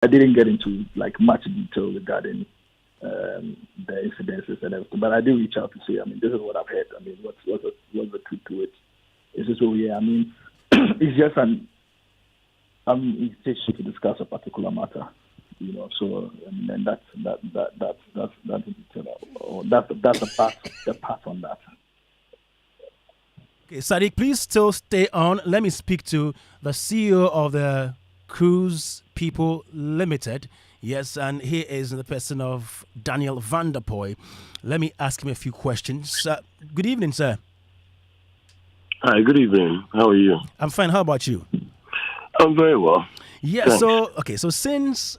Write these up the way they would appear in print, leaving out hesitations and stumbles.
I didn't get into like much detail regarding the incidences and everything, but I did reach out to say, I mean, this is what I've heard. I mean, what's the truth to it? It's just, oh yeah, I mean, it's just an invitation to discuss a particular matter, you know. So and that's the part on that. Okay, Sadiq, please still stay on. Let me speak to the CEO of the Cruise People Limited. Yes, and he is in the person of Daniel Vanderpoy. Let me ask him a few questions. Good evening, sir. Hi, good evening. How are you? I'm fine. How about you? I'm very well. Yeah, Thanks. so since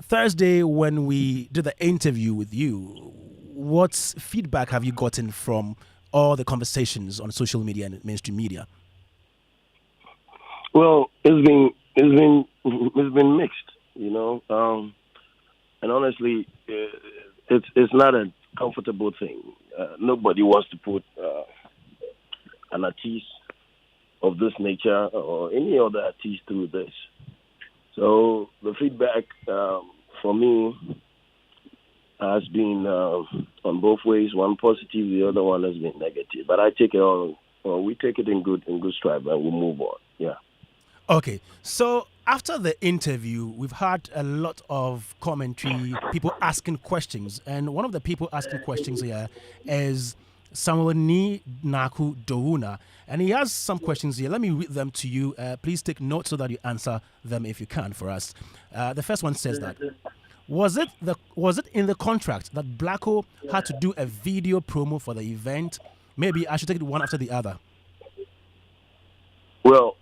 Thursday when we did the interview with you, what feedback have you gotten from all the conversations on social media and mainstream media? Well, it's been mixed, you know, and honestly, it's not a comfortable thing. Nobody wants to put an artist of this nature or any other artist through this. So the feedback for me has been on both ways. One positive, the other one has been negative. But I take it all. Well, we take it in good stride, and we move on. Yeah. Okay, so after the interview, we've had a lot of commentary, people asking questions, and one of the people asking questions here is Samwani Naku Douna, and he has some questions here. Let me read them to you. Please take note so that you answer them if you can for us. The first one says that was it in the contract that Blacko had to do a video promo for the event? Maybe I should take it one after the other. Well,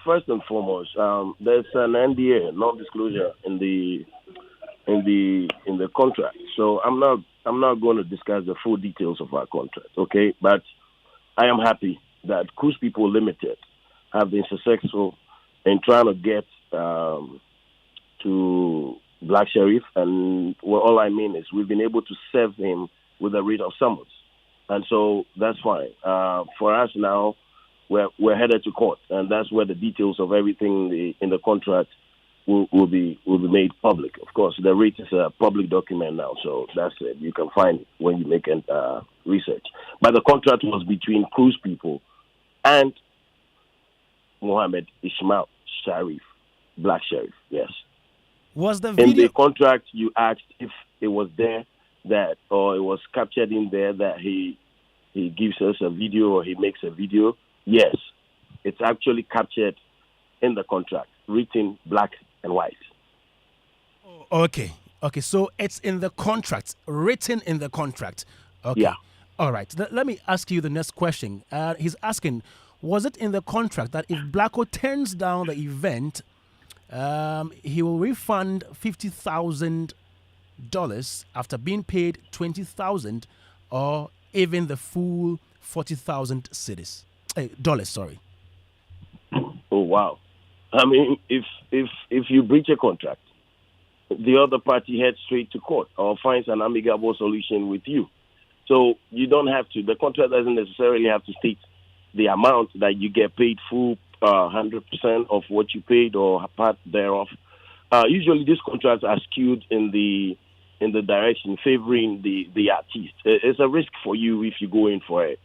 first and foremost, there's an NDA, non-disclosure, in the contract. So I'm not going to discuss the full details of our contract, okay? But I am happy that Cruise People Limited have been successful in trying to get to Black Sherif, and all I mean is we've been able to serve him with a writ of summons, and so that's fine. For us now, we're headed to court, and that's where the details of everything in the contract will be made public. Of course, the rate is a public document now, so that's it. You can find it when you make research. But the contract was between Cruise People and Mohammed Ismail Sharif, Black Sherif. Yes. Was the In video the contract you asked if it was there that, or it was captured in there that he gives us a video or he makes a video? Yes, it's actually captured in the contract, written black and white. Okay. So it's in the contract, written in the contract. Okay. Yeah. All right. Let me ask you the next question. He's asking, was it in the contract that if Blacko turns down the event, he will refund $50,000 after being paid $20,000, or even the full 40,000 cedis? Dollars, sorry. Oh wow! I mean, if you breach a contract, the other party heads straight to court or finds an amicable solution with you. So you don't have to. The contract doesn't necessarily have to state the amount that you get paid full 100% of what you paid or part thereof. Usually, these contracts are skewed in the direction favoring the artist. It's a risk for you if you go in for it,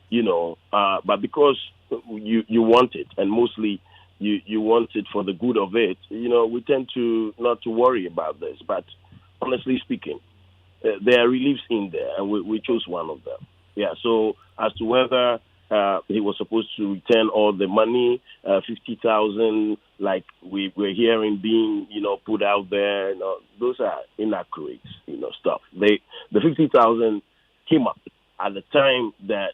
you know. But because you want it, and mostly you want it for the good of it, you know, we tend to not to worry about this. But honestly speaking, there are reliefs in there, and we chose one of them. Yeah. So as to whether he was supposed to return all the money, 50,000, like we're hearing being, you know, put out there, you know, those are inaccurate, you know, stuff. The 50,000 came up at the time that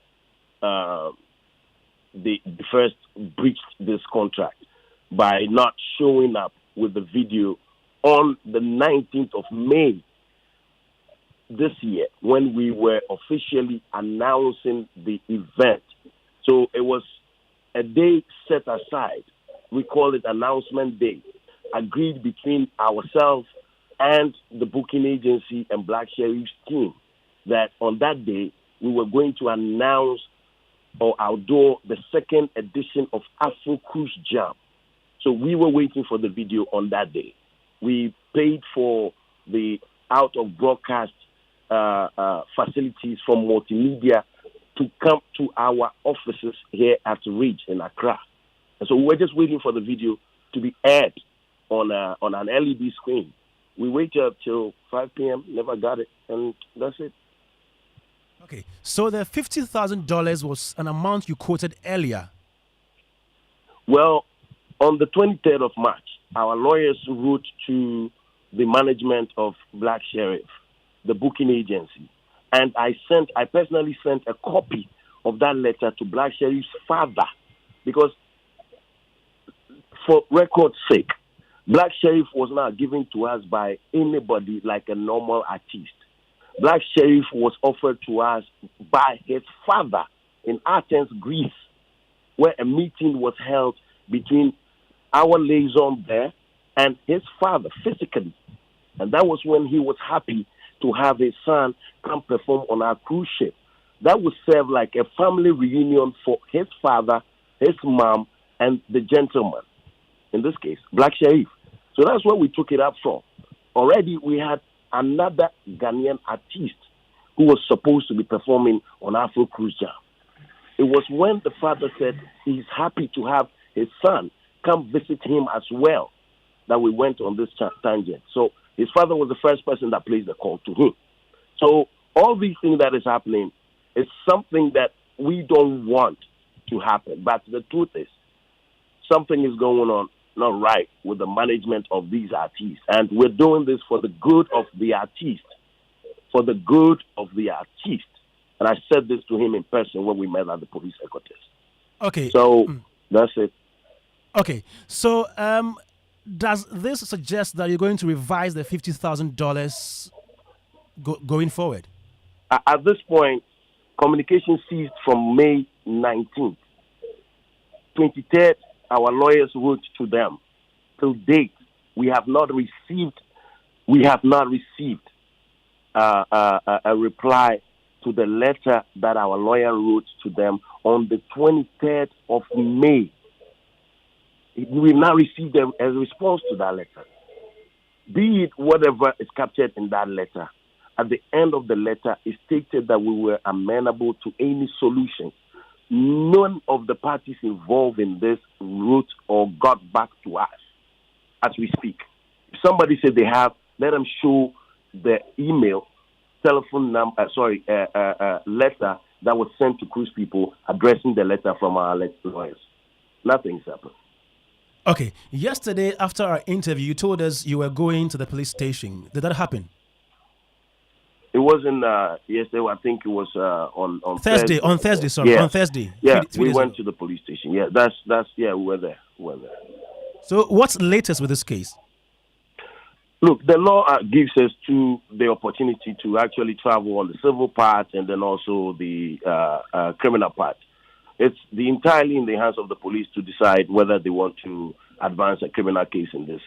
they first breached this contract by not showing up with the video on the 19th of May this year when we were officially announcing the event. So it was a day set aside. We call it announcement day, agreed between ourselves and the booking agency and Black Sherif's team that on that day we were going to announce or outdoor the second edition of Afro Cruise Jam. So we were waiting for the video on that day. We paid for the out-of-broadcast facilities from multimedia to come to our offices here at Ridge in Accra. And so we were just waiting for the video to be aired on an LED screen. We waited up till 5 p.m., never got it, and that's it. Okay, so the $50,000 was an amount you quoted earlier. Well, on the 23rd of March, our lawyers wrote to the management of Black Sherif, the booking agency, and I personally sent a copy of that letter to Black Sherif's father, because for record's sake, Black Sherif was not given to us by anybody like a normal artist. Black Sherif was offered to us by his father in Athens, Greece, where a meeting was held between our liaison there and his father physically. And that was when he was happy to have his son come perform on our cruise ship. That would serve like a family reunion for his father, his mom, and the gentleman, in this case, Black Sherif. So that's where we took it up from. Already we had another Ghanaian artist who was supposed to be performing on Afro Cruise Jam. It was when the father said he's happy to have his son come visit him as well that we went on this tangent. So his father was the first person that placed the call to him. So all these things that is happening is something that we don't want to happen. But the truth is, something is going on not right with the management of these artists. And we're doing this for the good of the artist. For the good of the artist. And I said this to him in person when we met at the police headquarters. Okay. So that's it. Okay. So does this suggest that you're going to revise the $50,000 going forward? At this point, communication ceased from May 19th. 23rd, our lawyers wrote to them. Till date, we have not received a reply to the letter that our lawyer wrote to them on the 23rd of May. We've not received a response to that letter. Be it whatever is captured in that letter, at the end of the letter, it stated that we were amenable to any solution. None of the parties involved in this wrote or got back to us as we speak. If somebody said they have, let them show the email, telephone number, letter that was sent to cruise people addressing the letter from our lawyers. Nothing's happened. Okay. Yesterday, after our interview, you told us you were going to the police station. Did that happen? It wasn't yesterday. I think it was on Thursday. On Thursday, sorry. Yeah. On Thursday. Yeah, three we went ago. to the police station. Yeah, that's we were there. So what's latest with this case? Look, the law gives us the opportunity to actually travel on the civil part and then also the criminal part. It's entirely in the hands of the police to decide whether they want to advance a criminal case in this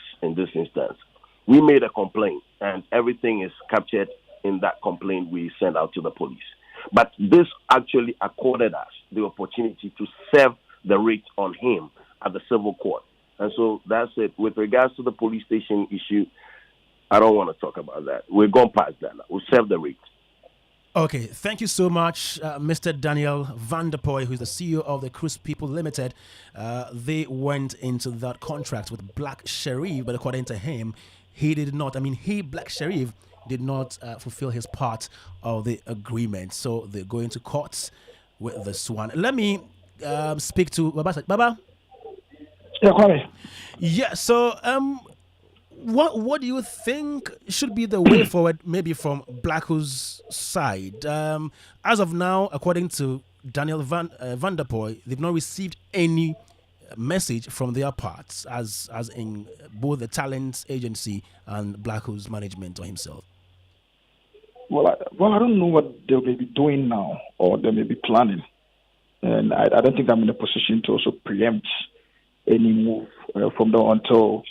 instance. We made a complaint, and everything is captured in that complaint we sent out to the police. But this actually accorded us the opportunity to serve the writ on him at the civil court. And so that's it. With regards to the police station issue, I don't want to talk about that. We're gone past that now. We'll serve the writ. Okay, thank you so much, Mr. Daniel Van der Poy, who is the CEO of the Cruise People Limited. They went into that contract with Black Sherif, but according to him, he did not. Black Sherif, did not fulfill his part of the agreement. So they're going to courts with this one. Let me speak to Baba. Baba? Yeah, Kwame. Yeah, so what do you think should be the way forward, maybe from Blacko's side? As of now, according to Daniel Van der Poy, they've not received any message from their parts, as in both the talent agency and Blacko's management or himself. Well, I don't know what they may be doing now, or they may be planning, and I don't think I'm in a position to also preempt any move from there until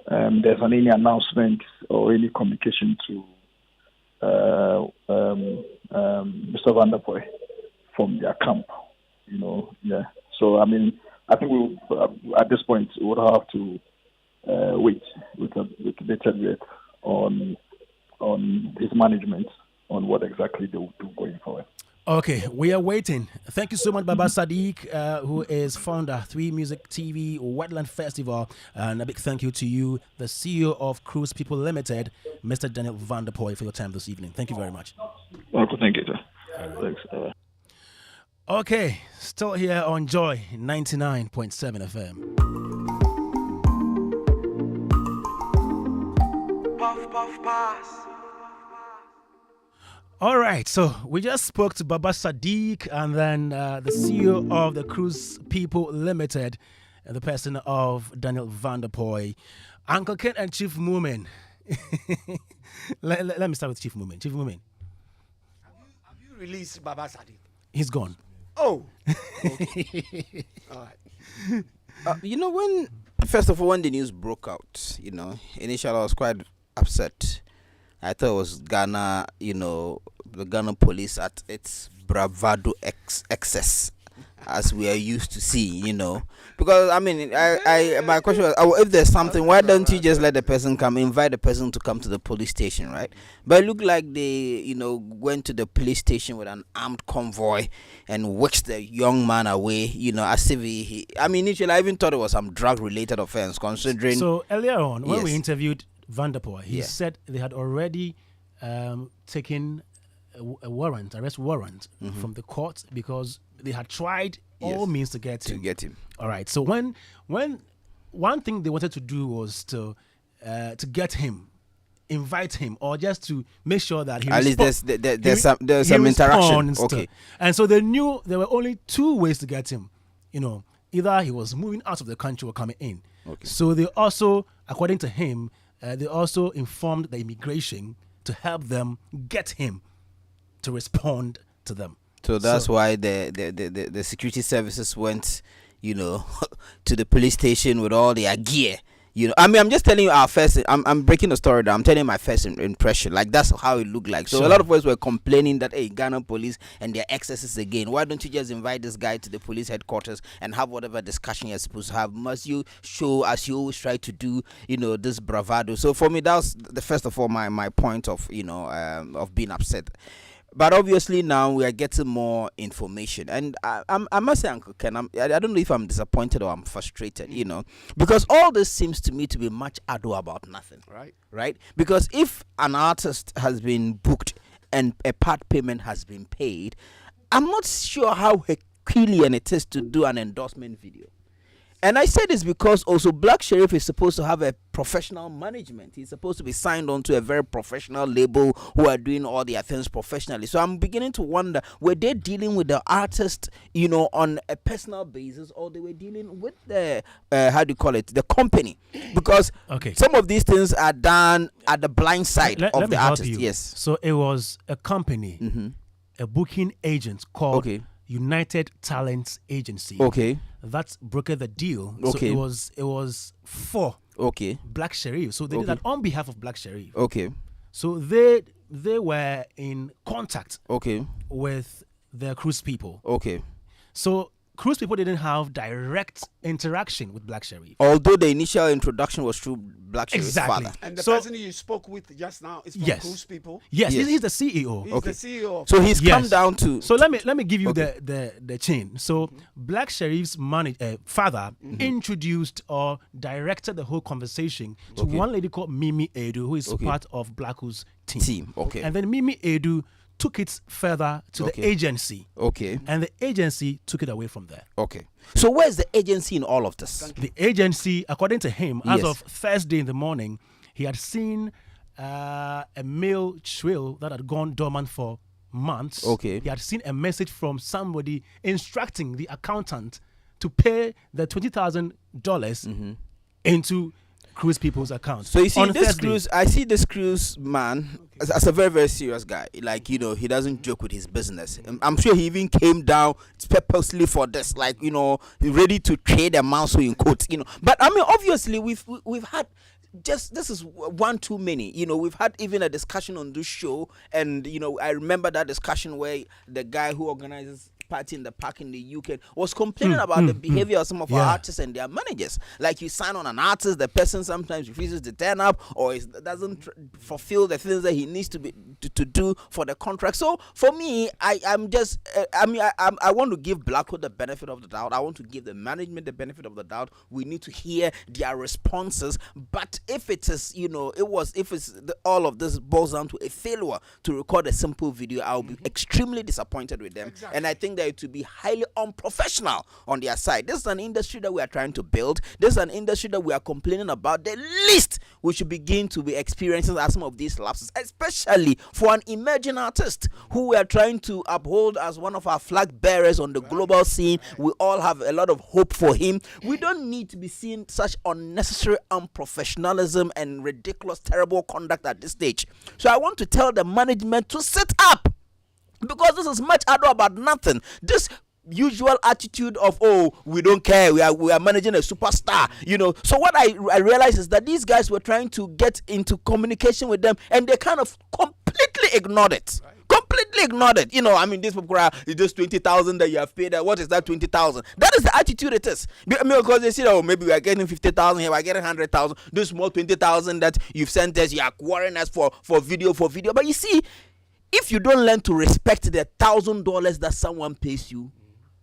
there's any announcement or any communication to Mr. Van der Poy from their camp. So I think we at this point we would have to wait with bated breath on his management on what exactly they will do going forward. Okay, we are waiting. Thank you so much, Baba Sadiq, who is founder 3 Music TV Wetland Festival, and a big thank you to you, the CEO of Cruise People Limited, Mr. Daniel Vanderpoy, for your time this evening. Thank you very much. Okay, thank you, sir. Thanks. Okay, still here on Joy 99.7 FM. Puff, puff, pass. All right, so we just spoke to Baba Sadiq and then the CEO of the Cruise People Limited, and the person of Daniel Vanderpoy, Uncle Ken and Chief Moomin. let me start with Chief Moomin. Chief Moomin. Have you released Baba Sadiq? He's gone. Oh. Okay. All right. When first of all, when the news broke out, initially I was quite upset. I thought it was Ghana, the Ghana police at its bravado excess, as we are used to see, Because, my question was, if there's something, why don't you just let the person come, invite the person to come to the police station, right? But it looked like they, went to the police station with an armed convoy and whisked the young man away, as if initially I even thought it was some drug-related offense, considering... So, earlier on, when Yes. we interviewed Vanderpoy, he Yeah. said they had already taken a arrest warrant from the court because they had tried all Yes. means to get him. him. All right. So when one thing they wanted to do was to get him, invite him, or just to make sure that he At least there's some he some interaction. responds Okay. And so they knew there were only 2 ways to get him. Either he was moving out of the country or coming in. Okay. So they also, according to him, they also informed the immigration to help them get him to respond to them. So that's why the security services went, to the police station with all their gear. I'm just telling you our first. I'm breaking the story down. I'm telling you my first impression. Like that's how it looked like. So Sure. a lot of us were complaining that Ghana police and their excesses again. Why don't you just invite this guy to the police headquarters and have whatever discussion you're supposed to have? Must you show, as you always try to do, this bravado? So for me, that was the first of all my point of of being upset. But obviously now we are getting more information, and I must say, Uncle Ken, I don't know if I'm disappointed or I'm frustrated, because all this seems to me to be much ado about nothing, right? Because if an artist has been booked and a part payment has been paid, I'm not sure how Herculean it is to do an endorsement video. And I say this because also Black Sherif is supposed to have a professional management. He's supposed to be signed on to a very professional label who are doing all their things professionally. So I'm beginning to wonder, were they dealing with the artist, on a personal basis, or they were dealing with the, the company? Because some of these things are done at the blind side of the artist. Yes. So it was a company, a booking agent called United Talents Agency. Okay. That brokered the deal. Okay. So it was for Black Sherif. So they did that on behalf of Black Sherif. Okay. So they were in contact Okay. with the Cruise People. Okay. So Cruise People didn't have direct interaction with Black Sherif. Although the initial introduction was through Black Sherif's Exactly. father. And the person you spoke with just now is from Yes. Cruise People. Yes, Yes. he's the CEO. He's the CEO. So he's Yes. come down to... So let me give you the chain. So Black Sherif's father introduced or directed the whole conversation to one lady called Mimi Edu, who is part of Black Who's team. Okay. And then Mimi Edu took it further to the agency. Okay. And the agency took it away from there. Okay. So where's the agency in all of this? The agency, according to him, as Yes. of Thursday in the morning, he had seen a mail trail that had gone dormant for months. Okay. He had seen a message from somebody instructing the accountant to pay the $20,000 into Cruise People's account. So you see, on this Thursday. cruise, I see this cruise man as a very, very serious guy. Like, he doesn't joke with his business. I'm sure he even came down purposely for this, like, ready to trade a mouse in quotes, But I mean, obviously, we've had this is one too many. We've had even a discussion on this show, and I remember that discussion where the guy who organizes party in the park in the UK, was complaining about the behavior of some of our artists and their managers. Like, you sign on an artist, the person sometimes refuses to turn up, or doesn't fulfill the things that he needs to do for the contract. So for me, I want to give Blackwood the benefit of the doubt. I want to give the management the benefit of the doubt. We need to hear their responses. But if it is, all of this boils down to a failure to record a simple video, I'll be extremely disappointed with them. Exactly. And I think that it would be highly unprofessional on their side. This is an industry that we are trying to build. This is an industry that we are complaining about. The least we should begin to be experiencing are some of these lapses, especially for an emerging artist who we are trying to uphold as one of our flag bearers on the global scene. We all have a lot of hope for him. We don't need to be seeing such unnecessary unprofessionalism and ridiculous, terrible conduct at this stage. So I want to tell the management to sit up, because this is much ado about nothing. This usual attitude of, oh, we don't care, we are managing a superstar, So what I realized is that these guys were trying to get into communication with them, and they kind of completely ignored it. Right. Completely ignored it. This people is just 20,000 that you have paid. What is that 20,000? That is the attitude it is. Because they say, oh, maybe we are getting 50,000 here, we are getting 100,000. This small 20,000 that you've sent us, you are worrying us for video. But you see, if you don't learn to respect the $1,000 that someone pays you,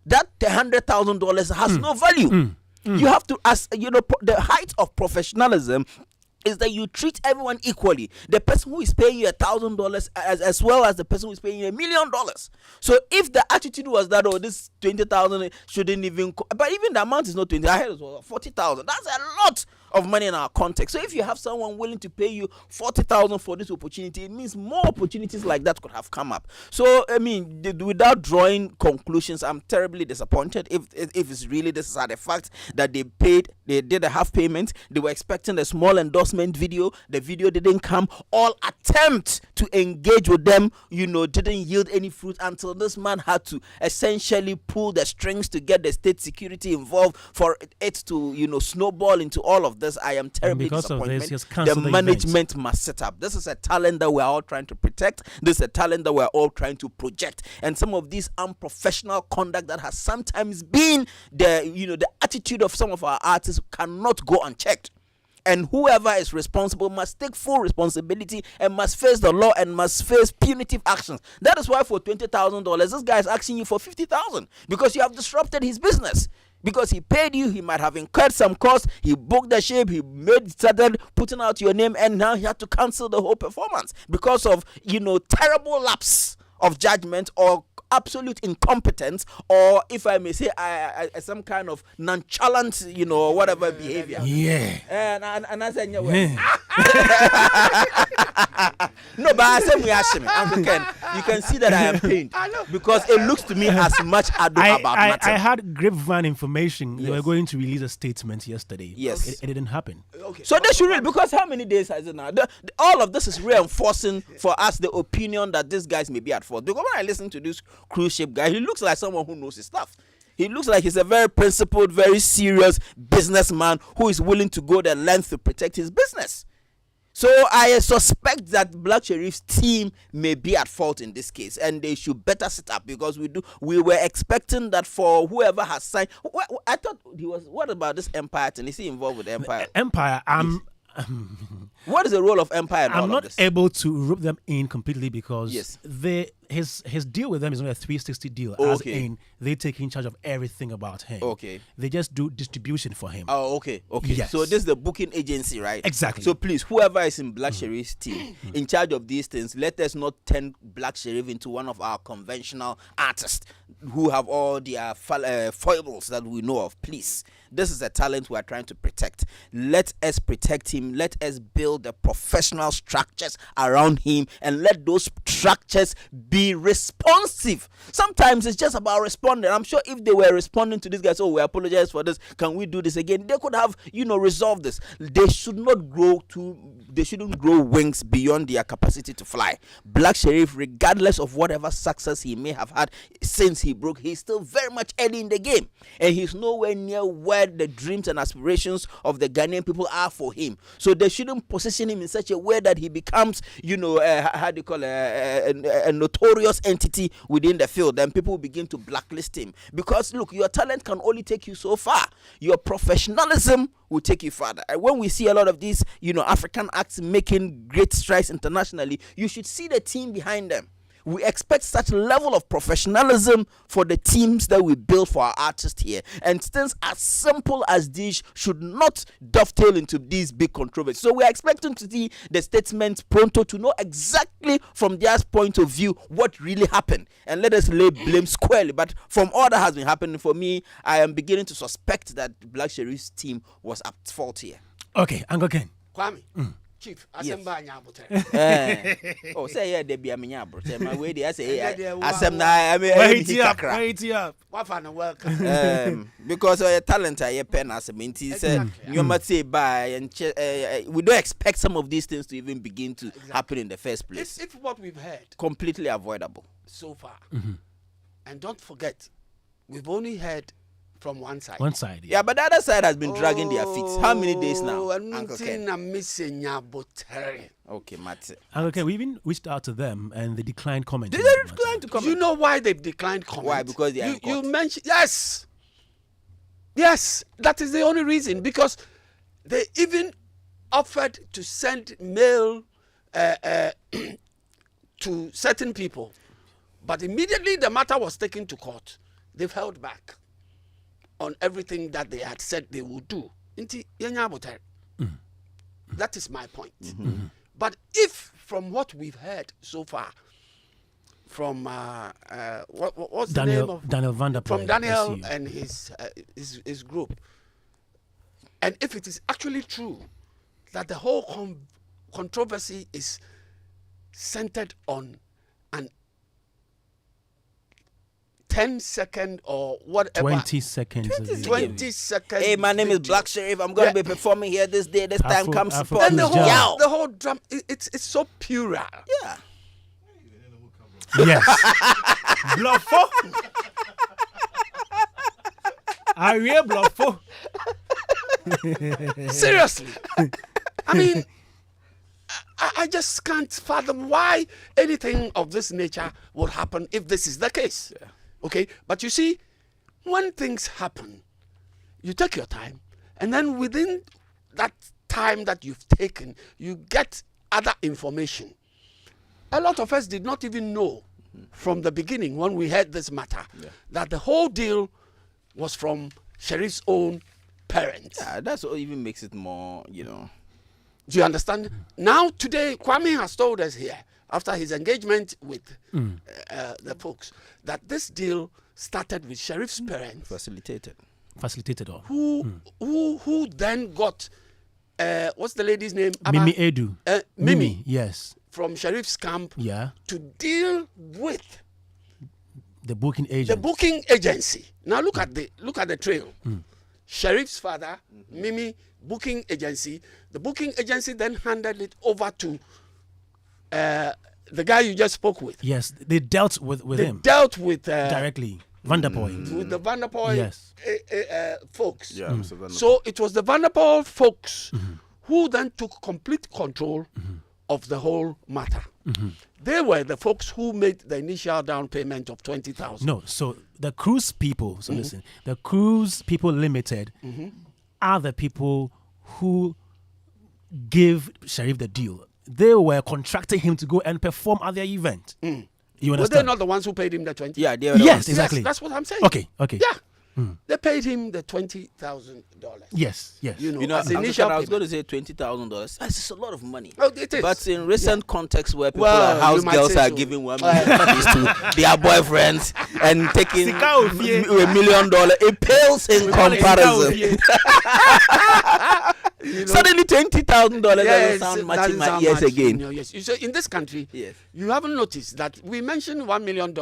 that $100,000 has no value. You have to, the height of professionalism is that you treat everyone equally. The person who is paying you $1,000 as well as the person who is paying you $1 million. So if the attitude was that, oh, this 20,000 shouldn't even, but even the amount is not 20, I heard it was 40,000. That's a lot of money in our context. So if you have someone willing to pay you 40,000 for this opportunity, it means more opportunities like that could have come up. So without drawing conclusions, I'm terribly disappointed if it's really this is the fact that they did a half payment. They were expecting a small endorsement video. The video didn't come. All attempts to engage with them, didn't yield any fruit until this man had to essentially pull the strings to get the state security involved for it to, snowball into all of this. I am terribly disappointed. The management must set up. This is a talent that we're all trying to protect. This is a talent that we're all trying to project. And some of this unprofessional conduct that has sometimes been the attitude of some of our artists cannot go unchecked. And whoever is responsible must take full responsibility and must face the law and must face punitive actions. That is why for $20,000, this guy is asking you for $50,000 because you have disrupted his business. Because he paid you, he might have incurred some cost, he booked the ship, he started putting out your name, and now he had to cancel the whole performance because of, terrible lapse of judgment or absolute incompetence, or if I may say, some kind of nonchalant, whatever behavior. Yeah. And I said, no, but I said, Uncle Ken, you can see that I am pained because it looks to me as much ado about nothing. I had grapevine information. They were going to release a statement yesterday. Yes. It didn't happen. Okay. So they should read, because how many days has it now? All of this is reinforcing for us the opinion that these guys may be at fault. Because when I listen to this cruise ship guy, he looks like someone who knows his stuff. He looks like he's a very principled, very serious businessman who is willing to go the length to protect his business. So I suspect that Black Sherif's team may be at fault in this case, and they should better sit up, because we were expecting that for whoever has signed. I thought what about this Empire thing? Is he involved with Empire? Empire, what is the role of Empire in all I'm of not this? able to rope them in completely because Yes. his deal with them is not a 360 deal. Okay. As in, they take in charge of everything about him. Okay. They just do distribution for him. Oh, okay. Yes. So this is the booking agency, right? Exactly. So please, whoever is in Black Sherif's team, in charge of these things, let us not turn Black Sherif into one of our conventional artists who have all their foibles that we know of. Please, this is a talent we are trying to protect. Let us protect him. Let us build the professional structures around him, and let those structures be responsive. Sometimes it's just about responding. I'm sure if they were responding to these guys, oh, we apologize for this, can we do this again, they could have resolved this. They shouldn't grow wings beyond their capacity to fly. Black Sherif, regardless of whatever success he may have had since he broke, he's still very much early in the game, and he's nowhere near where where the dreams and aspirations of the Ghanaian people are for him. So they shouldn't position him in such a way that he becomes, how do you call a notorious entity within the field. And people will begin to blacklist him. Because, look, your talent can only take you so far. Your professionalism will take you further. And when we see a lot of these, African acts making great strides internationally, you should see the team behind them. We expect such level of professionalism for the teams that we build for our artists here. And things as simple as these should not dovetail into these big controversies. So we are expecting to see the statements pronto to know exactly from their point of view what really happened. And let us lay blame squarely. But from all that has been happening, for me, I am beginning to suspect that Black Sherif's team was at fault here. Okay, Uncle Ken. Kwame. Chief, Asemba Nyabote. Oh, say yeah, they be a minya, my way I say Wait up. Wafana welcome. Because your talent are your pen as a minty say you must say bye and we don't expect some of these things to even begin to happen in the first place. If what we've heard completely avoidable so far, and don't forget, we've only heard from one side. Yeah, but the other side has been dragging their feet. How many days now, Uncle Ken? Okay, Matt. Uncle Ken, we even reached out to them and they declined comment. Did they decline to comment? You know why they've declined comment? Why? Because they are in court. You mentioned, yes, that is the only reason. Because they even offered to send mail to certain people, but immediately the matter was taken to court. They've held back on everything that they had said they would do. That is my point. But if from what we've heard so far, from what's the name of Daniel Van der from Daniel and his group, and if it is actually true that the whole controversy is centered on an 10-second or whatever. 20 seconds. 20 seconds. Hey, my name is Black Sherif. I'm going to be performing here this day. This time comes support. And the whole drum, it's so puerile. Yeah. Yes. Bluffo. Are you bluffo? Seriously. I mean, I just can't fathom why anything of this nature would happen if this is the case. Yeah. Okay, but you see, when things happen, you take your time, and then within that time that you've taken, you get other information. A lot of us did not even know from the beginning when we heard this matter that the whole deal was from Sherif's own parents. Yeah, that's what even makes it more, Do you understand? Now, today, Kwame has told us here, after his engagement with the folks, that this deal started with Sherif's parents. Facilitated all. Who then got, what's the lady's name? Mimi Edu. Mimi. Yes. From Sherif's camp. Yeah. To deal with the booking agency. The booking agency. Now look at the trail. Sherif's father, Mimi, booking agency. The booking agency then handed it over to the guy you just spoke with. Yes, they dealt with him. Dealt with directly. Vanderpool. With the Vanderpool yes. folks. Yeah. So it was the Vanderpool folks who then took complete control of the whole matter. They were the folks who made the initial down payment of 20,000. No, so the cruise people, listen, the Cruise People Limited are the people who give Sherif the deal. They were contracting him to go and perform at their event. You understand? Were they not the ones who paid him the 20? Yeah, they were. Yes, exactly. Yes, that's what I'm saying. Okay. Yeah. They paid him the $20,000. Yes. As initial I was going to say $20,000. That's a lot of money. Oh, it is. But in recent context where people house girls are giving $1 million to their boyfriends and taking $1 million, it pales in comparison. Suddenly $20,000 doesn't sound much in my ears again. Yes. You say in this country, you haven't noticed that we mentioned $1 million.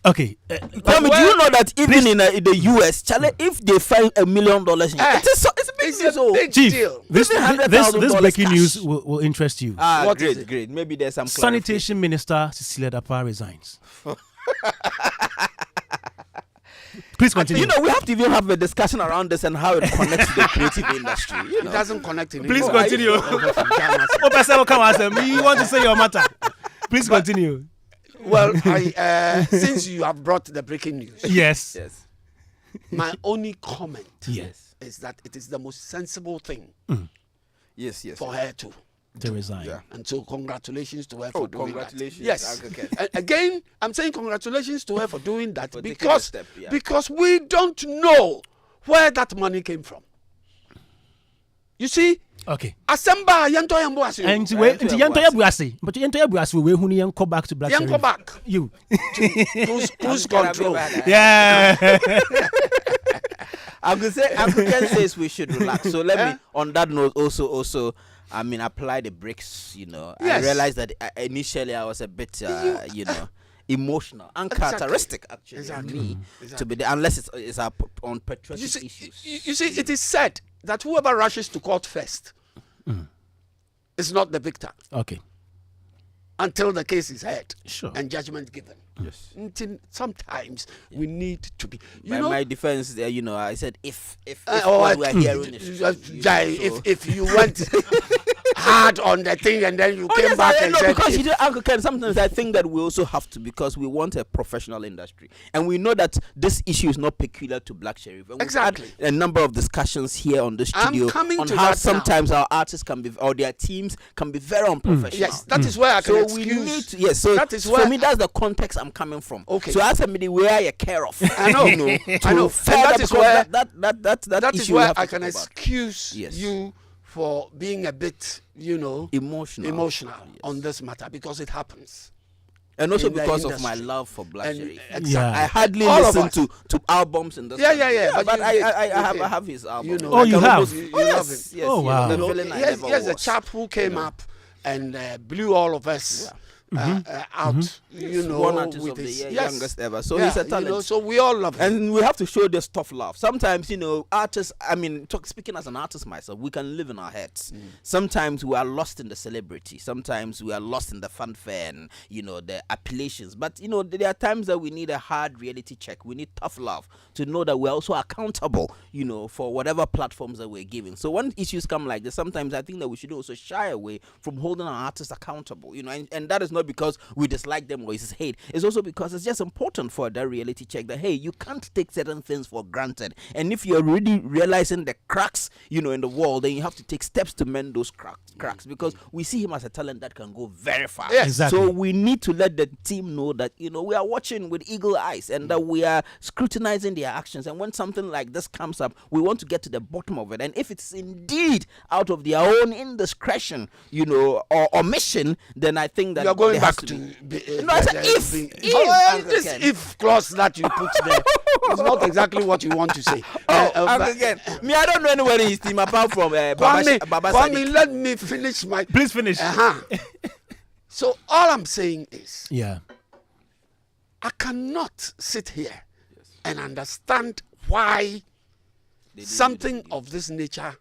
Okay. Kwame, do you know that even in the US, Charlie, if they find $1 million, it's a big deal. This breaking news will interest you. Great. Maybe there's some Sanitation Minister Cecilia Dapa resigns. Please continue. You know, we have to even have a discussion around this and how it connects to the creative industry. You It know. doesn't connect in Please any way. continue. Ghana. Oh, Pastor, come on, sir. You want to say your matter? Please continue. Well, since you have brought the breaking news, Yes. Yes. my only comment Yes. is that it is the most sensible thing Yes. for her to. To resign. Yeah. And so congratulations to her for doing congratulations, that. Yes. Uncle Ken. Again, I'm saying congratulations to her for doing that For taking a because step, yeah. because we don't know where that money came from. You see, Okay. Asemba Yanto Yambo Asu. And to Yanto Yabuasi, but Yanto Yabuasi, we who yan go back to Black Yanko Sheriff. back. You. Cruise control. Yeah. Uncle Ken says we should relax. So let me, on that note, also, I mean, apply the brakes. You know, Yes. I realized that initially I was a bit, you know, emotional, uncharacteristic actually. Exactly. Me to be there, unless it's on patriotic You see, issues. you see, it is said that whoever rushes to court first is not the victor Okay. until the case is heard Sure. and judgment given. Yes. Sometimes we need to be. You By know, my defense, you know, I said if or what we are hearing is true, you know, if you went hard on the thing and then you came yes, back I and know, said, because if- you know, Uncle Ken, sometimes I think that we also have to, because we want a professional industry, and we know that this issue is not peculiar to Black Sheriff. And Exactly. we've had a number of discussions here on the I'm studio coming on to how that now. sometimes our artists can be, or their teams can be very unprofessional. yes, that is where I can So we excuse. need to, yes. So that is for where me, that's the context I'm coming from. Okay. So as somebody where you care of, I know, you know, I know. to And that further, is because where- that is issue we where have to I can talk about. excuse Yes. you for being a bit, you know, emotional on this matter because it happens. and also in the because of my industry. love for Black And Sheriff. exactly. Yeah. I hardly All of listen us. to albums in this. Yeah, country. yeah, yeah, But but I you did. I have his album. You know, Oh, you I can have? almost- you Oh love yes, him. yes. Oh, yes, wow. The You know, villain I here's never a was. chap who came up and blew all of us out, you know, One artist with of the his year, yes. youngest ever. So Yeah, he's a you talent. know, so we all love him. And we have to show this tough love. Sometimes, you know, artists, I mean, speaking as an artist myself, we can live in our heads. Sometimes we are lost in the celebrity. Sometimes we are lost in the fanfare and, you know, the appellations. But, you know, there are times that we need a hard reality check. We need tough love to know that we're also accountable, you know, for whatever platforms that we're giving. So when issues come like this, sometimes I think that we should also shy away from holding our artists accountable, you know, and that is not because we dislike them or it's hate. It's also because it's just important for that reality check that, hey, you can't take certain things for granted. And if you're really realizing the cracks, you know, in the wall, then you have to take steps to mend those cracks because we see him as a talent that can go very far. Yes. Exactly. So we need to let the team know that, you know, we are watching with eagle eyes and that we are scrutinizing their actions. And when something like this comes up, we want to get to the bottom of it. And if it's indeed out of their own indiscretion, you know, or omission, then I think that You're going there has back to to. No, I said if. This if clause that you put there is not exactly what you want to say. Uncle Ken, me, I don't know anyone in his team apart from Baba Kwame, Sadiq. let me finish my. Please finish. So all I'm saying is, Yeah. I cannot sit here and understand why something of this nature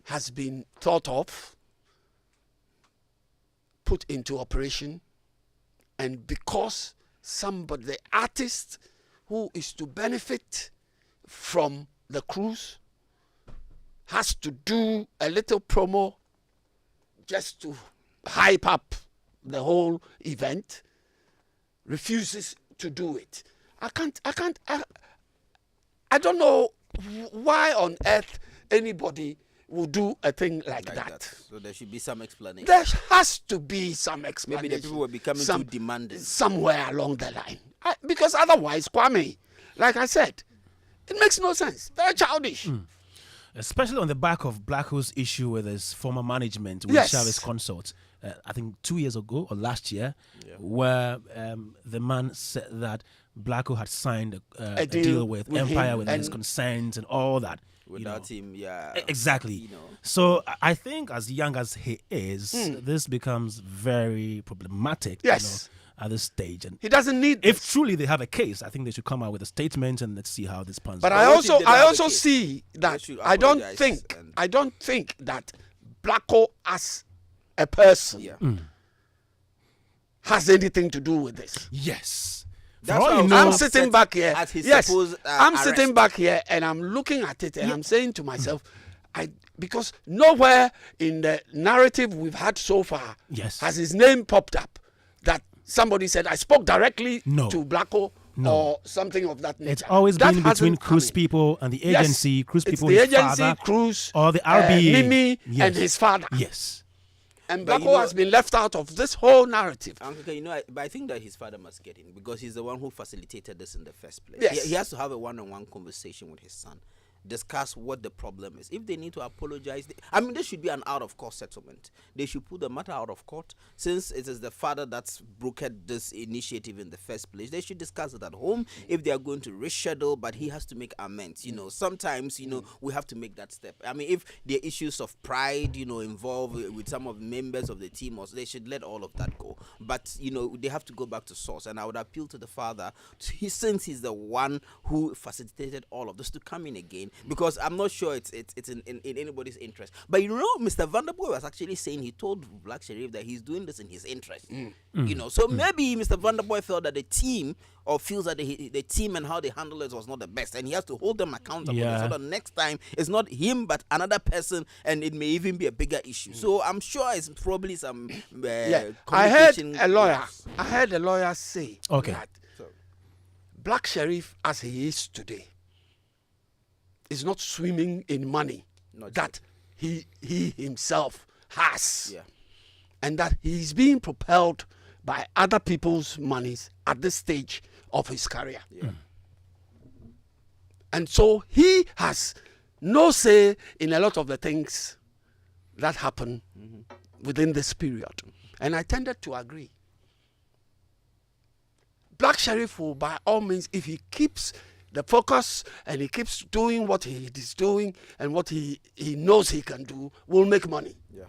has been thought of, put into operation, and because somebody, the artist who is to benefit from the cruise, has to do a little promo just to hype up the whole event, refuses to do it. I don't know why on earth anybody would do a thing like that. So there should be some explanation. There has to be some explanation. Maybe the people were becoming too demanding. somewhere along the line. Because otherwise, Kwame, like I said, it makes no sense. Very childish. Especially on the back of Blacko's issue with his former management with Yes. Chavez Consort, I think 2 years ago or last year, where the man said that Blacko had signed a deal with Empire him with his and- consent and all that. Without him, yeah. Exactly. You know. So I think as young as he is, this becomes very problematic. Yes. At this stage, and He doesn't need if this. truly they have a case, I think they should come out with a statement and let's see how this pans But out. I what if also they don't have a also case? see that should I don't apologize think and- I don't think that Blacko as a person Yeah. has anything to do with this. Yes. That's all why you I'm know- I'm upset sitting back here. at his Yes, supposed, I'm arrest. sitting back here and I'm looking at it and I'm saying to myself, because nowhere in the narrative we've had so far Yes. has his name popped up that somebody said I spoke directly No. to Blacko No. or something of that nature. It's always That been between hasn't come Cruz in. people and the Yes, agency. Cruz it's people, the his agency, father, Cruz, or the RBA. Mimi, Yes. and his father. Yes. And But Blacko you know- has been left out of this whole narrative. Uncle, but I think that his father must get in because he's the one who facilitated this in the first place. Yes. He has to have a one-on-one conversation with his son, discuss what the problem is. If they need to apologize, there should be an out-of-court settlement. They should put the matter out of court. Since it is the father that's brokered this initiative in the first place, they should discuss it at home if they are going to reschedule, but he has to make amends. Sometimes, we have to make that step. If there are issues of pride, involved with some of the members of the team, or they should let all of that go. But, they have to go back to source. And I would appeal to the father, since he's the one who facilitated all of this, to come in again. Because I'm not sure it's in anybody's interest. But Mr. Vanderboy was actually saying he told Black Sherif that he's doing this in his interest. So maybe Mr. Vanderboy felt that the team, or feels that the team and how they handle it was not the best, and he has to hold them accountable. Yeah. So that next time it's not him but another person, and it may even be a bigger issue. So I'm sure it's probably some I heard communication a lawyer. issues. I heard a lawyer say Okay. that Black Sherif, as he is today, is not swimming in money Not that he himself has, Yeah. and that he's being propelled by other people's monies at this stage of his career. Yeah. And so he has no say in a lot of the things that happen within this period. And I tended to agree. Black Sherif will, by all means, if he keeps the focus and he keeps doing what he is doing and what he knows he can do, will make money. Yeah.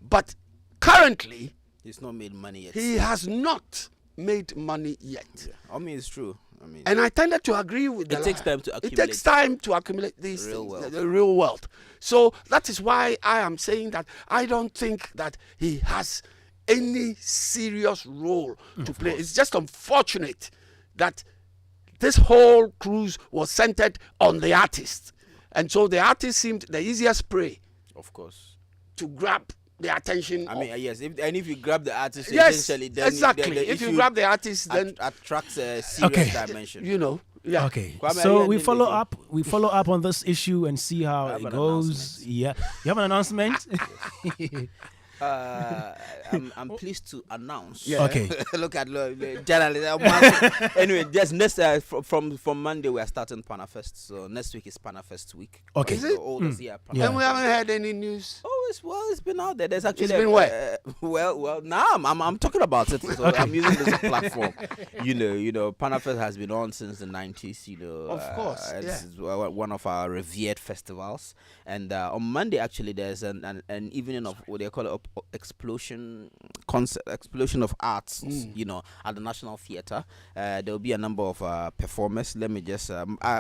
But currently, He's not made money yet. he has not made money yet. Yeah. It's true. And I tended to agree with the It takes lawyer. time to It accumulate. takes time to accumulate these Real things, wealth. the real wealth. So that is why I am saying that I don't think that he has any serious role to play. It's just unfortunate that this whole cruise was centered on the artist. And so the artist seemed the easiest prey Of course. to grab the attention Yes. If you grab the artist, yes, essentially, then exactly. the If you issue grab the artist, then, attracts a serious Okay. dimension. yeah. Okay, Kwame, are so you we ending follow the up. We follow up on this issue and see how have it an goes. announcement. Yeah, you have an announcement. I'm pleased to announce. Yeah. Okay. Look at journalist. Anyway, just next from Monday we are starting Panafest. So next week is Panafest week. Okay. Is it? Yeah. Yeah. And we haven't heard any news. It's been out there. There's actually It's been where? Well, now I'm talking about it. So I'm using this platform. Panafest has been on since the 90s. Of course, it's one of our revered festivals. And on Monday, actually, there's an evening of what they call it explosion of arts. At the National Theatre. There will be a number of performers. Let me just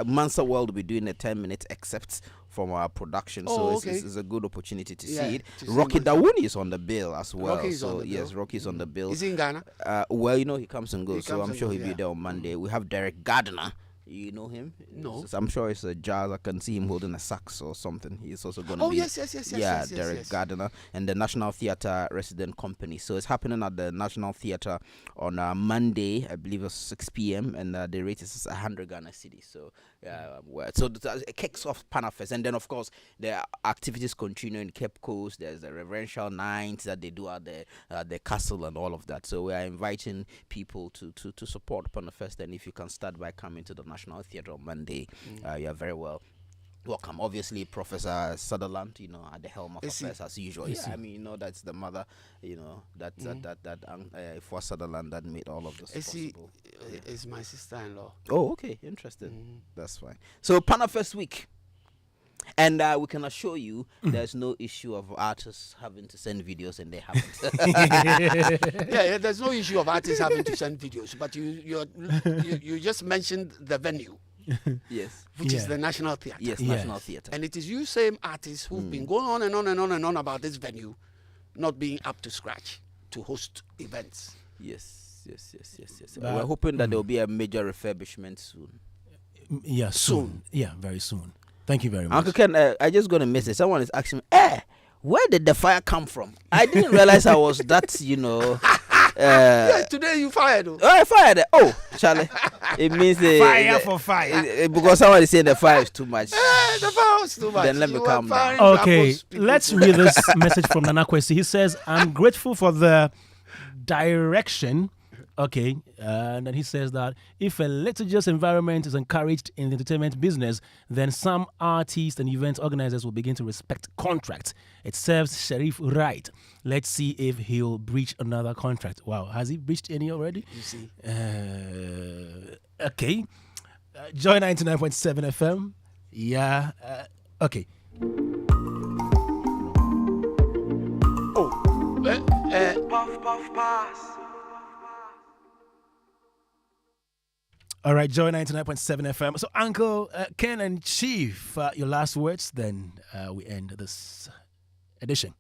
Mansa World will be doing a 10-minute excerpt from our production, so it's a good opportunity to see it. to see Rocky Mansa. Dawuni is on the bill as well. Rocky is on the bill. Yes, Rocky is on the bill. Is he in Ghana? He comes and goes, He so comes I'm and sure goes, he'll be yeah. there on Monday. We have Derek Gardner. You know him? No. I'm sure it's a jazz. I can see him holding a sax or something. He's also going to Oh, be. yes. Yeah, Derek Gardner and the National Theatre Resident Company. So it's happening at the National Theatre on Monday, I believe it's 6 p.m. and the rate is 100 Ghana cedis. So it kicks off Panafest, and then of course the activities continue in Cape Coast. There's the reverential nights that they do at the castle and all of that. So we are inviting people to support Panafest, and if you can start by coming to the National Theatre on Monday, you are very well welcome. Obviously, Professor Sutherland, at the helm of affairs as usual. Yeah, that's the mother, for Sutherland that made all of this possible. Is my sister-in-law. Oh, okay, interesting. That's fine. So Panafest week. And we can assure you there's no issue of artists having to send videos, and they haven't. yeah, there's no issue of artists having to send videos, but you just mentioned the venue. Yes. Which is the National Theatre. Yes, National Theatre. And it is you same artists who've been going on and on and on and on about this venue not being up to scratch to host events. Yes. Yes. We're hoping that there will be a major refurbishment soon. Yeah, soon. Yeah, very soon. Thank you very much. Uncle Ken, I just got a message. Someone is asking me, where did the fire come from? I didn't realize I was that, Yeah, today you fired. Oh, I fired. Oh, Charlie. It means Fire for fire. because someone is saying the fire is too much. The fire was too much. Then let me calm down. Okay, let's read this message from Nana Kwesi. He says, I'm grateful for the direction. Okay, and then he says that if a litigious environment is encouraged in the entertainment business, then some artists and event organizers will begin to respect contracts. It serves Sherif right. Let's see if he'll breach another contract. Wow, has he breached any already? You see. Okay. Joy 99.7 FM. Yeah. Okay. Puff, puff, pass. All right, Joy 99.7 FM. So, Uncle Ken and Chief, your last words, then we end this edition.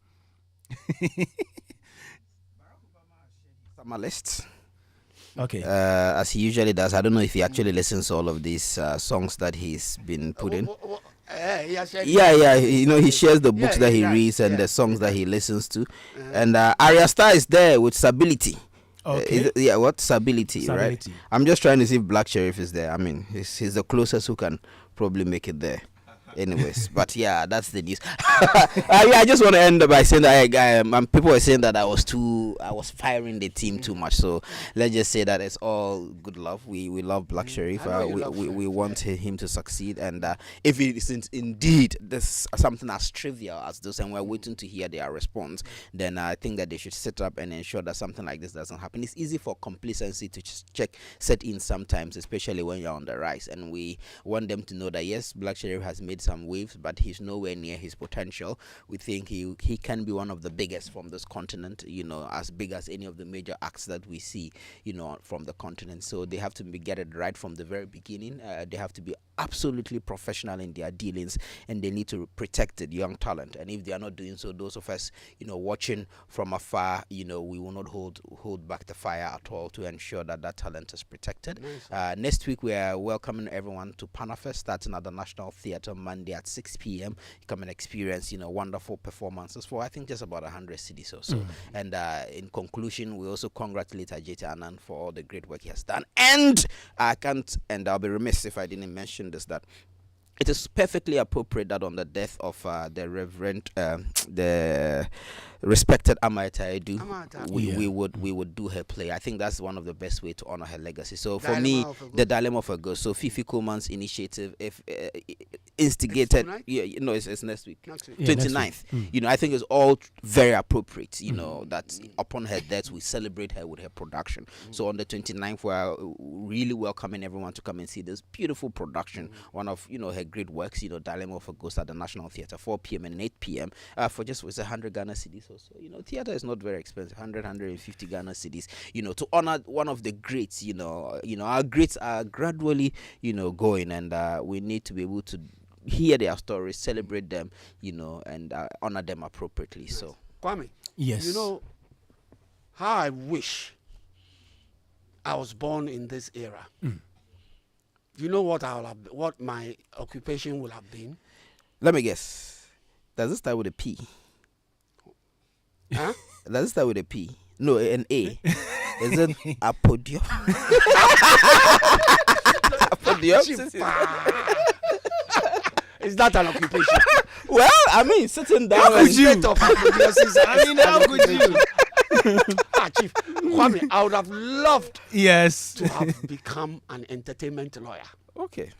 On my list. Okay. As he usually does. I don't know if he actually listens to all of these songs that he's been putting. Yeah. He shares the books that he reads and the songs that he listens to. And Arya Star is there with Stability. Okay. What Stability, right? I'm just trying to see if Black Sherif is there. I mean, he's the closest who can probably make it there. Anyways, but yeah, that's the news. I just want to end by saying that people were saying that I was firing the team too much. So let's just say that it's all good love. We love Black Sherif. We want him to succeed, and if it isn't indeed this something as trivial as this, and we're waiting to hear their response, then I think that they should sit up and ensure that something like this doesn't happen. It's easy for complacency to set in sometimes, especially when you're on the rise, and we want them to know that yes, Black Sherif has made some waves, but he's nowhere near his potential. We think he can be one of the biggest from this continent, as big as any of the major acts that we see, from the continent. So they have to get it right from the very beginning. They have to be absolutely professional in their dealings, and they need to protect the young talent. And if they are not doing so, those of us, watching from afar, we will not hold back the fire at all to ensure that talent is protected. Nice. Next week we are welcoming everyone to Panafest, starting at the National Theatre Monday at 6 p.m. You come and experience, wonderful performances for I think just about 100 cities or so. And in conclusion, we also congratulate Ajay Anand for all the great work he has done. And I'll be remiss if I didn't mention this, that it is perfectly appropriate that on the death of the Reverend, the respected Amaya Edu, we would do her play. I think that's one of the best way to honor her legacy. So for me, the Dilemma of a Ghost. So Fifi Coleman's initiative, if instigated, it's next week, 29th. I think it's all very appropriate. That upon her death we celebrate her with her production. So on the 29th, we're really welcoming everyone to come and see this beautiful production. One of her great works. Dilemma of a Ghost at the National Theatre, 4 p.m. and 8 p.m. For just 100 Ghana cedis. So, theater is not very expensive, 150 Ghana cedis, to honor one of the greats, our greats are gradually, going, and we need to be able to hear their stories, celebrate them, and honor them appropriately. Yes. So, Kwame, yes, how I wish I was born in this era. You know what my occupation would have been? Let me guess. Does it start with a P? Huh? Does it start with a P? No, an A. Is it Apodio? Is that an occupation? Well, I mean, sitting down. How could you? How could you? Chief Kwame, I would have loved to have become an entertainment lawyer. Okay.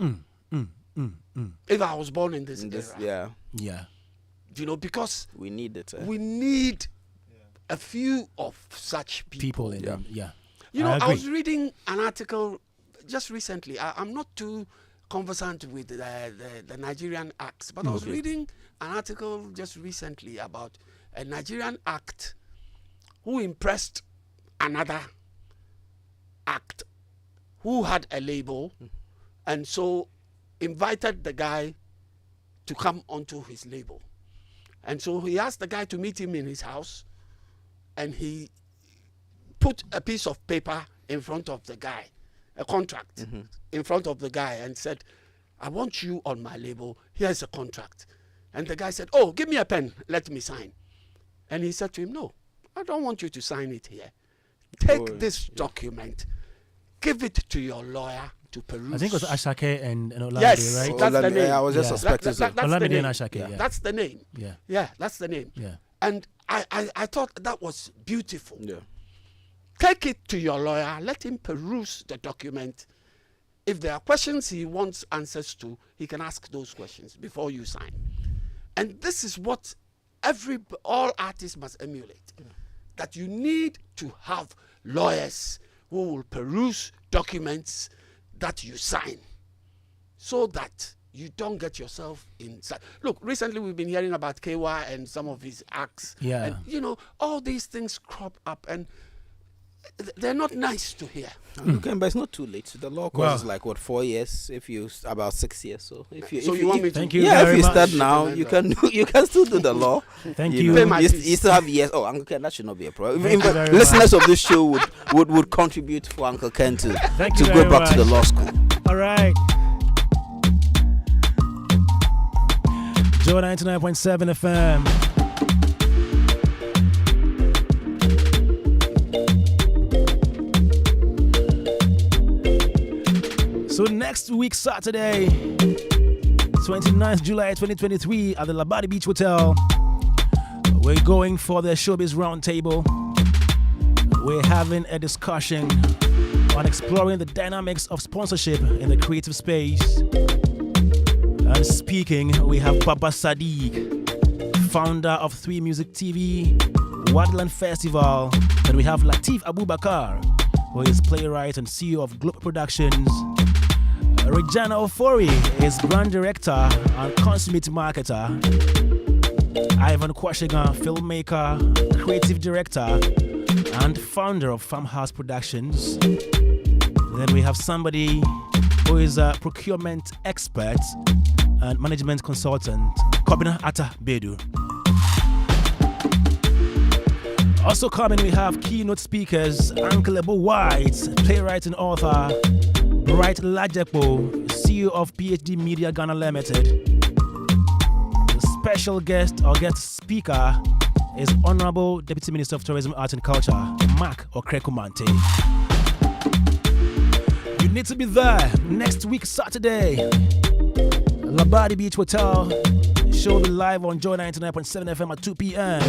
If I was born in this era. Yeah. because Because we need it. We need a few of such people. I was reading an article just recently. I'm not too conversant with the Nigerian acts, but I was reading an article just recently about a Nigerian act who impressed another act who had a label, and so invited the guy to come onto his label. And so he asked the guy to meet him in his house, and he put a piece of paper in front of the guy, a contract in front of the guy, and said, I want you on my label. Here's a contract. And the guy said, oh, give me a pen. Let me sign. And he said to him, no, I don't want you to sign it here. Take this document, give it to your lawyer to peruse. I think it was Ashake and Olamide, Yes, right? that's the name. I was just suspecting. That's the Olamide name. and Ashake, yeah. That's the name. Yeah. Yeah, that's the name. Yeah. And I thought that was beautiful. Yeah. Take it to your lawyer. Let him peruse the document. If there are questions he wants answers to, he can ask those questions before you sign. And this is what all artists must emulate. That you need to have lawyers who will peruse documents that you sign, so that you don't get yourself inside. Look, recently we've been hearing about KY and some of his acts. Yeah. And, all these things crop up, and they're not nice to hear. Okay, but it's not too late. The law course is like 4 years? About 6 years. So if you want me to, thank you yeah, very if you much. start now, you can still do the law. Thank you. you. Know, you still have years. Oh, Uncle Ken, that should not be a problem. Thank you very Listeners of this show would contribute for Uncle Ken to very go back to the much. law school. All right. Joe 99.7 FM. So next week, Saturday, 29th July 2023 at the Labadi Beach Hotel, we're going for the Showbiz Roundtable. We're having a discussion on exploring the dynamics of sponsorship in the creative space. And speaking, we have Papa Sadiq, founder of 3 Music TV, Wadland Festival. Then we have Latif Abubakar, who is playwright and CEO of Globe Productions. Regina Ofori is brand director and consummate marketer. Ivan Kwashiga, filmmaker, creative director, and founder of Farmhouse Productions. Then we have somebody who is a procurement expert and management consultant, Kobina Atta Bedu. Also coming, we have keynote speakers, Uncle Ebo White, playwright and author, Bright Lajepo, CEO of PhD Media Ghana Limited. The special guest or guest speaker is Honorable Deputy Minister of Tourism, Arts and Culture, Mark Okrekumante. You need to be there next week, Saturday. Labadi Beach Hotel. Show will be live on Joy 99.7 FM at 2 p.m.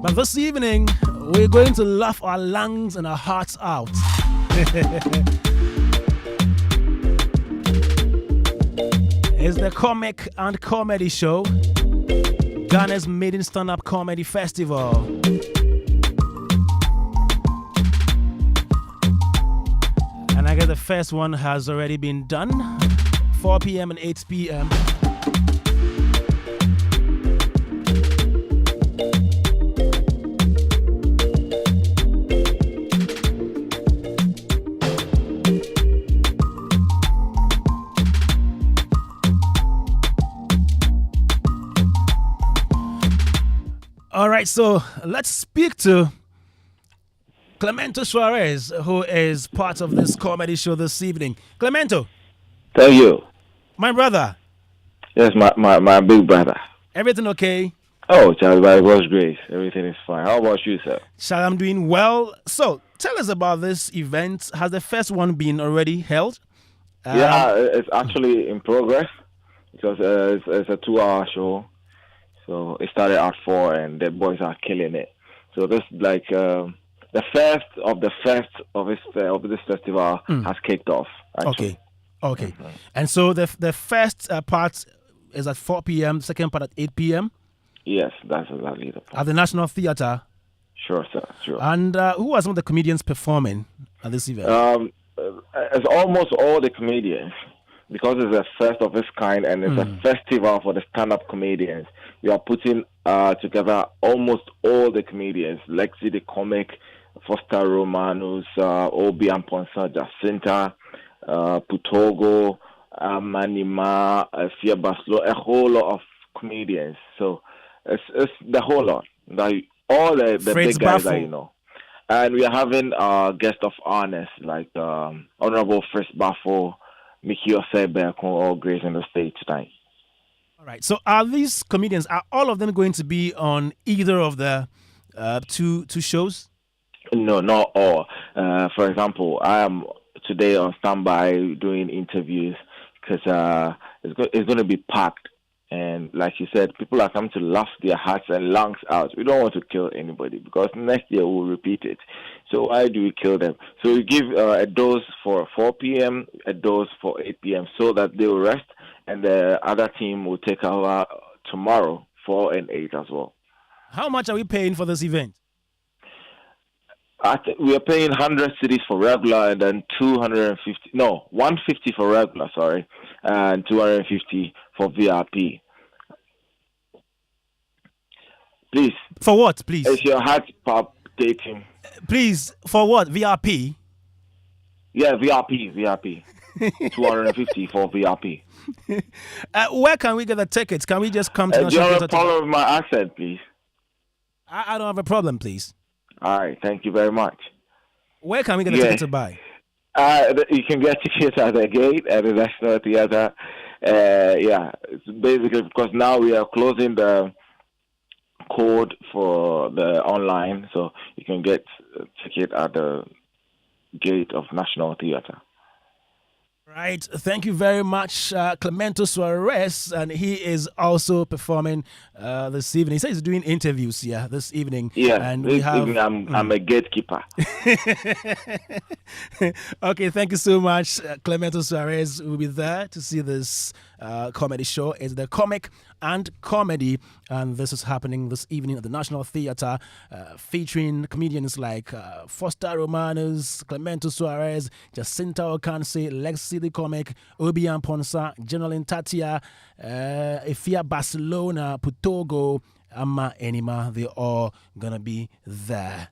But this evening, we're going to laugh our lungs and our hearts out. It's the Comic and Comedy Show, Ghana's maiden stand-up comedy festival. And I guess the first one has already been done, 4 p.m. and 8 p.m. All right, so let's speak to Clemento Suarez, who is part of this comedy show this evening. Clemento. Tell you. My brother. Yes, my big brother. Everything okay? Oh, Charlie, by God's grace, everything is fine. How about you, sir? Shall I'm doing well. So, tell us about this event. Has the first one been already held? Yeah, it's actually in progress because it's a 2-hour show. So it started at 4, and the boys are killing it. So this like the first of this festival has kicked off. Actually. Okay. Mm-hmm. And so the first part is at 4 p.m. Second part at 8 p.m. Yes, that's exactly the point. At the National Theatre. Sure, sir. Sure. And who are some of the comedians performing at this event? It's almost all the comedians. Because it's a first of its kind and it's a festival for the stand-up comedians. We are putting together almost all the comedians. Lexi the comic, Foster Romanus, Obi Amponsa, Jacinta, Putogo, Manima, Fia Baslo, a whole lot of comedians. So It's the whole lot. Like all the Fritz big guys Baffo. that you know. And we are having guest of honors like Honorable Fritz Baffo, Mickey Osebe, all gracing the stage tonight. All right. So are these comedians, are all of them going to be on either of the two shows? No, not all. For example, I am today on standby doing interviews because it's going to be packed. And like you said, people are coming to laugh their hearts and lungs out. We don't want to kill anybody because next year we'll repeat it. So why do we kill them? So we give a dose for 4 p.m., a dose for 8 p.m. so that they will rest, and the other team will take over tomorrow, 4 and 8 as well. How much are we paying for this event? We are paying 100 cities for regular and then 150 for regular, sorry, and 250 for VIP. Please. For what, please? Is your heart palpitating? Please, for what? VIP? Yeah, VIP. 250 for VIP. Where can we get the tickets? Can we just come to do you have a problem with my accent, please? I don't have a problem, please. All right, thank you very much. Where can we get the tickets to buy? You can get tickets at the gate at the National Theatre. It's basically because now we are closing the code for the online, so you can get a ticket at the gate of National Theatre. Right. Thank you very much, Clemento Suarez. And he is also performing this evening. He says he's doing interviews here this evening. Yeah, and this evening I'm a gatekeeper. Okay, thank you so much. Clemento Suarez will be there to see this comedy show. It's the Comic and Comedy, and this is happening this evening at the National Theatre, featuring comedians like Foster Romanos, Clemento Suarez, Jacinta Okanse, Lexi the Comic, Obian Ponsa, General Tatia, Efia Barcelona, Putogo, Amma Enima. They're all gonna be there.